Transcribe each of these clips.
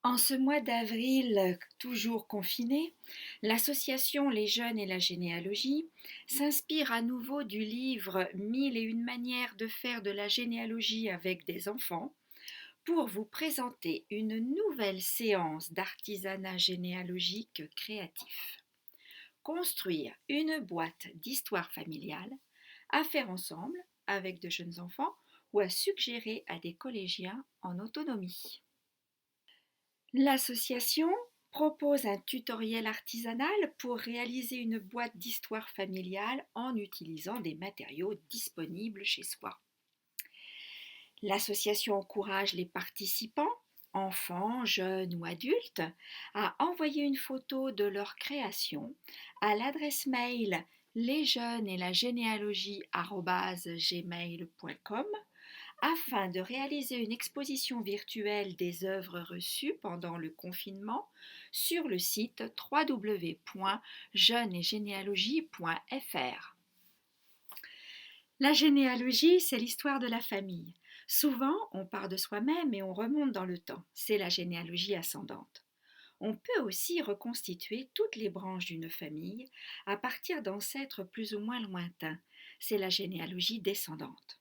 En ce mois d'avril, toujours confiné, l'association Les Jeunes et la généalogie s'inspire à nouveau du livre Mille et une manières de faire de la généalogie avec des enfants pour vous présenter une nouvelle séance d'artisanat généalogique créatif. Construire une boîte d'histoire familiale à faire ensemble avec de jeunes enfants ou à suggérer à des collégiens en autonomie. L'association propose un tutoriel artisanal pour réaliser une boîte d'histoire familiale en utilisant des matériaux disponibles chez soi. L'association encourage les participants, enfants, jeunes ou adultes, à envoyer une photo de leur création à l'adresse mail lesjeunesetlagenéalogie@gmail.com afin de réaliser une exposition virtuelle des œuvres reçues pendant le confinement sur le site www.jeunesetgénéalogie.fr. La généalogie, c'est l'histoire de la famille. Souvent, on part de soi-même et on remonte dans le temps. C'est la généalogie ascendante. On peut aussi reconstituer toutes les branches d'une famille à partir d'ancêtres plus ou moins lointains. C'est la généalogie descendante.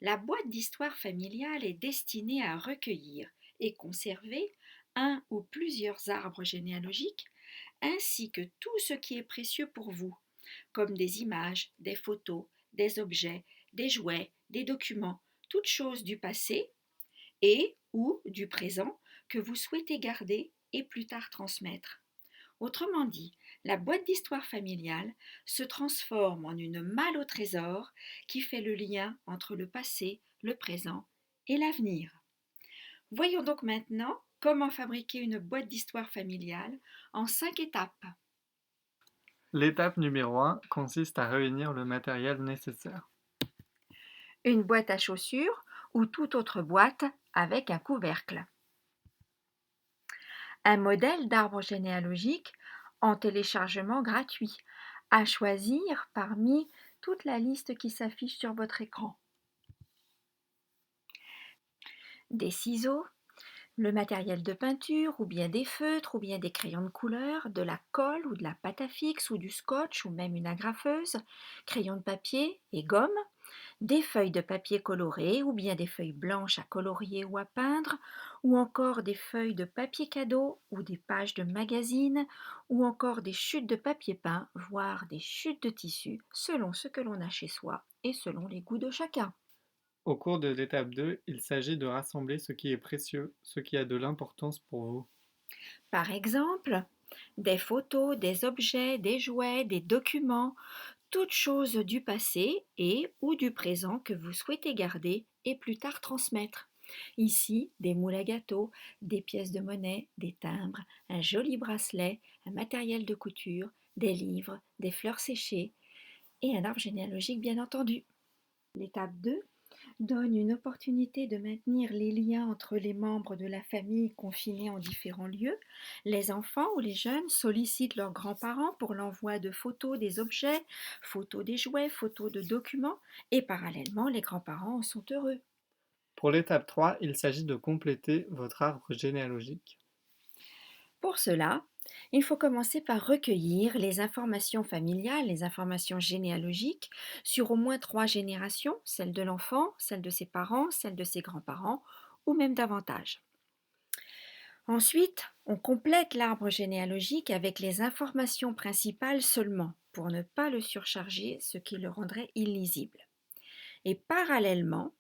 La boîte d'histoire familiale est destinée à recueillir et conserver un ou plusieurs arbres généalogiques, ainsi que tout ce qui est précieux pour vous, comme des images, des photos, des objets, des jouets, des documents, toutes choses du passé et ou du présent que vous souhaitez garder et plus tard transmettre. Autrement dit, la boîte d'histoire familiale se transforme en une malle au trésor qui fait le lien entre le passé, le présent et l'avenir. Voyons donc maintenant comment fabriquer une boîte d'histoire familiale en 5 étapes. L'étape numéro 1 consiste à réunir le matériel nécessaire. Une boîte à chaussures ou toute autre boîte avec un couvercle. Un modèle d'arbre généalogique en téléchargement gratuit, à choisir parmi toute la liste qui s'affiche sur votre écran. Des ciseaux, le matériel de peinture ou bien des feutres ou bien des crayons de couleur, de la colle ou de la pâte à fixe ou du scotch ou même une agrafeuse, crayons de papier et gomme, des feuilles de papier colorées ou bien des feuilles blanches à colorier ou à peindre, ou encore des feuilles de papier cadeau ou des pages de magazines, ou encore des chutes de papier peint, voire des chutes de tissu, selon ce que l'on a chez soi et selon les goûts de chacun. Au cours de l'étape 2, il s'agit de rassembler ce qui est précieux, ce qui a de l'importance pour vous. Par exemple, des photos, des objets, des jouets, des documents, toutes choses du passé et ou du présent que vous souhaitez garder et plus tard transmettre. Ici, des moules à gâteaux, des pièces de monnaie, des timbres, un joli bracelet, un matériel de couture, des livres, des fleurs séchées et un arbre généalogique bien entendu. L'étape 2 donne une opportunité de maintenir les liens entre les membres de la famille confinés en différents lieux. Les enfants ou les jeunes sollicitent leurs grands-parents pour l'envoi de photos des objets, photos des jouets, photos de documents, et parallèlement, les grands-parents en sont heureux. Pour l'étape 3, il s'agit de compléter votre arbre généalogique. Pour cela, il faut commencer par recueillir les informations familiales, les informations généalogiques sur au moins 3 générations, celle de l'enfant, celle de ses parents, celle de ses grands-parents, ou même davantage. Ensuite, on complète l'arbre généalogique avec les informations principales seulement, pour ne pas le surcharger, ce qui le rendrait illisible. Et parallèlement,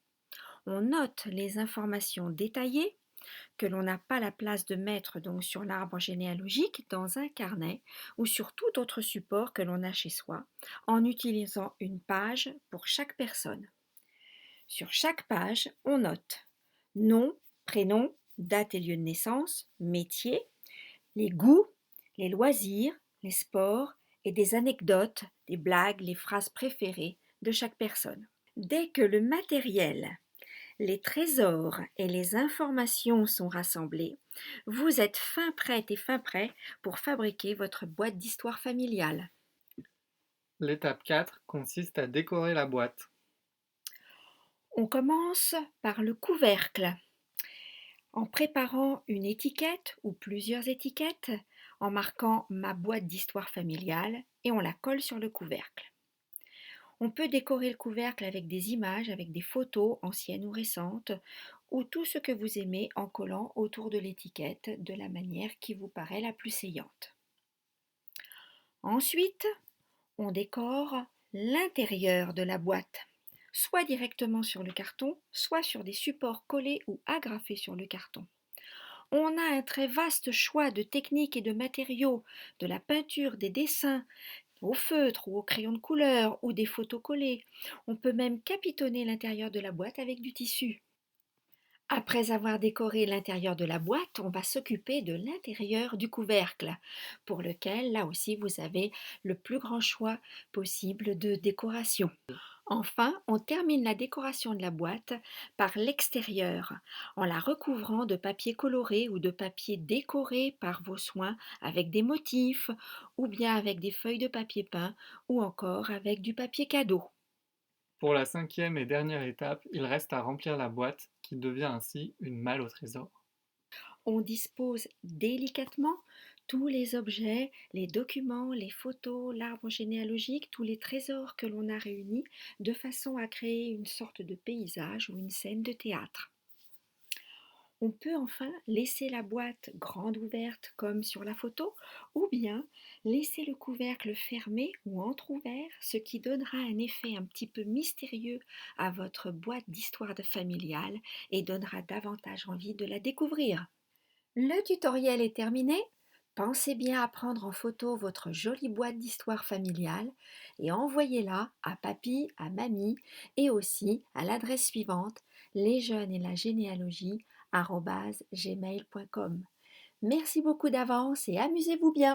on note les informations détaillées que l'on n'a pas la place de mettre donc sur l'arbre généalogique dans un carnet ou sur tout autre support que l'on a chez soi, en utilisant une page pour chaque personne. Sur chaque page, on note nom, prénom, date et lieu de naissance, métier, les goûts, les loisirs, les sports et des anecdotes, des blagues, les phrases préférées de chaque personne. Dès que le matériel, les trésors et les informations sont rassemblés, vous êtes fin prête et fin prêt pour fabriquer votre boîte d'histoire familiale. L'étape 4 consiste à décorer la boîte. On commence par le couvercle. En préparant une étiquette ou plusieurs étiquettes, en marquant ma boîte d'histoire familiale et on la colle sur le couvercle. On peut décorer le couvercle avec des images, avec des photos anciennes ou récentes, ou tout ce que vous aimez en collant autour de l'étiquette de la manière qui vous paraît la plus saillante. Ensuite, on décore l'intérieur de la boîte, soit directement sur le carton, soit sur des supports collés ou agrafés sur le carton. On a un très vaste choix de techniques et de matériaux, de la peinture, des dessins, au feutre ou au crayon de couleur ou des photos collées. On peut même capitonner l'intérieur de la boîte avec du tissu. Après avoir décoré l'intérieur de la boîte, on va s'occuper de l'intérieur du couvercle, pour lequel, là aussi, vous avez le plus grand choix possible de décoration. Enfin, on termine la décoration de la boîte par l'extérieur, en la recouvrant de papier coloré ou de papier décoré par vos soins avec des motifs, ou bien avec des feuilles de papier peint, ou encore avec du papier cadeau. Pour la cinquième et dernière étape, il reste à remplir la boîte, qui devient ainsi une malle au trésor. On dispose délicatement tous les objets, les documents, les photos, l'arbre généalogique, tous les trésors que l'on a réunis de façon à créer une sorte de paysage ou une scène de théâtre. On peut enfin laisser la boîte grande ouverte comme sur la photo ou bien laisser le couvercle fermé ou entrouvert, ce qui donnera un effet un petit peu mystérieux à votre boîte d'histoire familiale et donnera davantage envie de la découvrir. Le tutoriel est terminé. Pensez bien à prendre en photo votre jolie boîte d'histoire familiale et envoyez-la à papy, à mamie et aussi à l'adresse suivante lesjeunesetla-généalogie@gmail.com. Merci beaucoup d'avance et amusez-vous bien.